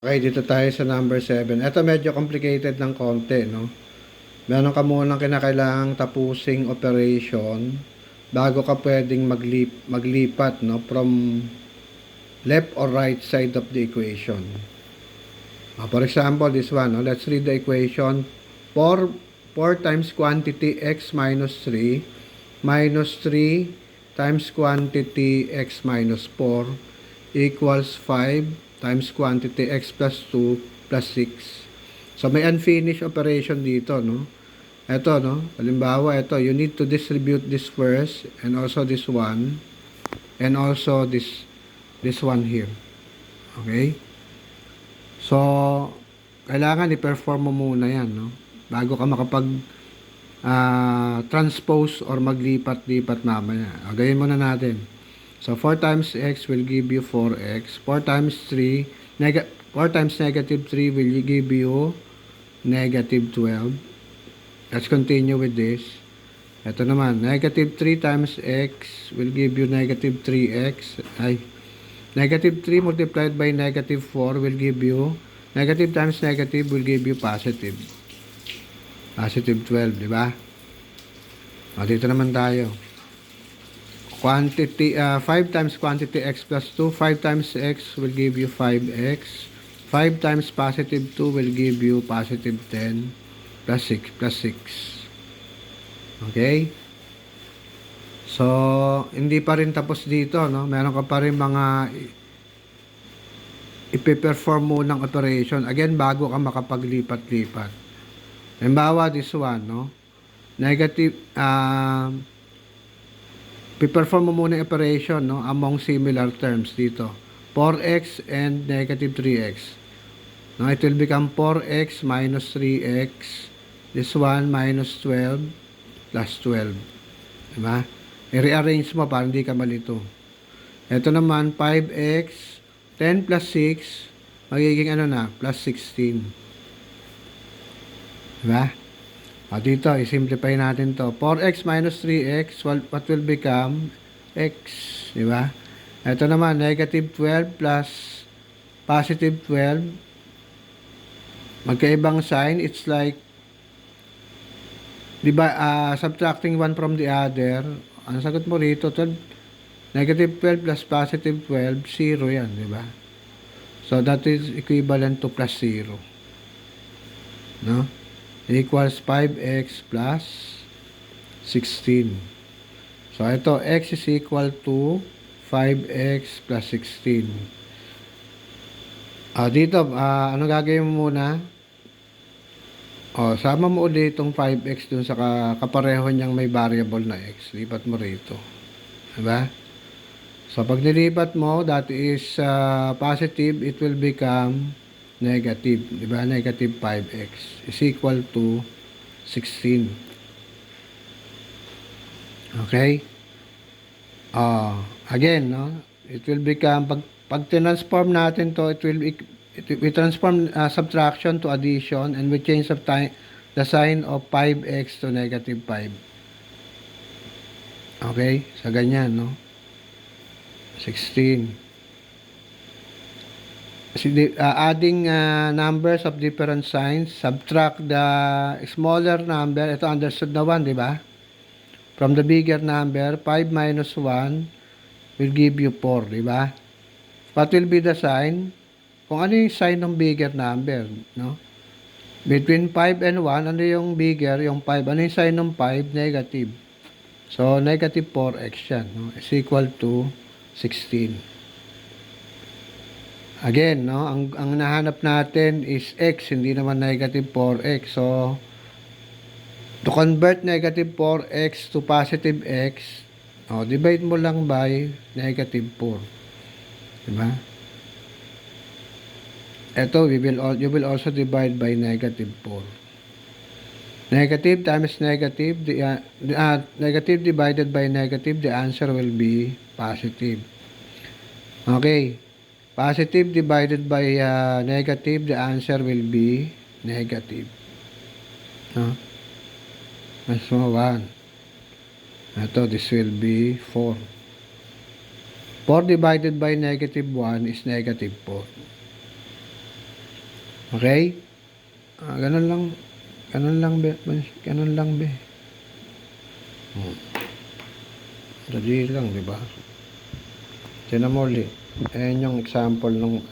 Okay, dito tayo sa number 7. Ito medyo complicated ng konti, no? Meron ka munang kinakailangang tapusing operation bago ka pwedeng maglipat, no? From left or right side of the equation. For example, this one, no? Let's read the equation. 4 times quantity x minus 3 minus 3 times quantity x minus 4 equals 5 times quantity x plus 2 plus 6. So, may unfinished operation dito, no? Ito, no? Halimbawa, ito, you need to distribute this first and also this one and also this one here. Okay? So, kailangan i-perform mo muna yan, no? Bago ka makapag transpose or maglipat-lipat mamaya. Agayin muna natin. So, 4 times x will give you 4x. 4 times 4 times negative 3 will give you negative 12. Let's continue with this. Ito naman, negative 3 times x will give you negative 3x. Negative 3 multiplied by negative 4 will give you, negative times negative will give you positive. Positive 12, di ba? Dito naman tayo. Quantity, 5 times quantity x plus 2, 5 times x will give you 5x. 5 times positive 2 will give you positive 10 plus 6. Okay? So, hindi pa rin tapos dito, no? Meron ka pa rin mga ipe-perform mo ng operation. Again, bago ka makapaglipat-lipat. Halimbawa, this one, no? Negative, i-perform mo muna yung operation, no? Among similar terms dito. 4x and negative 3x. No, it will become 4x minus 3x. This one minus 12 plus 12. Diba? I-rearrange mo para hindi ka malito. Ito naman, 5x, 10 plus 6, magiging ano na, plus 16. Diba? Dito, i-simplify natin to. 4x minus 3x, what will become? X. Diba? Ito naman, negative 12 plus positive 12. Magkaibang sign, it's like, diba, subtracting one from the other. Ang sagot mo rito, 12, negative 12 plus positive 12, 0 yan, diba? So, that is equivalent to plus 0. No? Equals 5x plus 16. So, ito, x is equal to 5x plus 16. Dito, ano gagawin mo muna? Sama mo ulit itong 5x dun sa kapareho niyang may variable na x. Lipat mo rito. Diba? So, pag nilipat mo, that is positive, it will become negative. Diba? Negative 5x is equal to 16. Okay? Again, no? It will become, pag transform natin to, we transform subtraction to addition and we change the sign of 5x to negative 5. Okay? So, ganyan, no? 16. Adding numbers of different signs, subtract the smaller number. Ito understood na 1, di ba? From the bigger number, 5 minus 1 will give you 4, di ba? What will be the sign? Kung ano yung sign ng bigger number, no? Between 5 and 1, ano yung bigger? Yung 5. Ano yung sign ng 5? Negative. So, negative 4x yan, no? Is equal to 16. Again, no? Ang nahanap natin is x, hindi naman negative 4x. So, to convert negative 4x to positive x, divide mo lang by negative 4. Diba? Ito, you will also divide by negative 4. Negative times negative, negative divided by negative, the answer will be positive. Okay. Positive divided by negative, the answer will be negative. Mas 1. Ito, this will be 4. 4 divided by negative 1 is negative 4. Okay? Ganun lang. Ganun lang, be. Ganun lang, be. Dali lang, di ba? Tinan mo ulit. Ayan yung example ng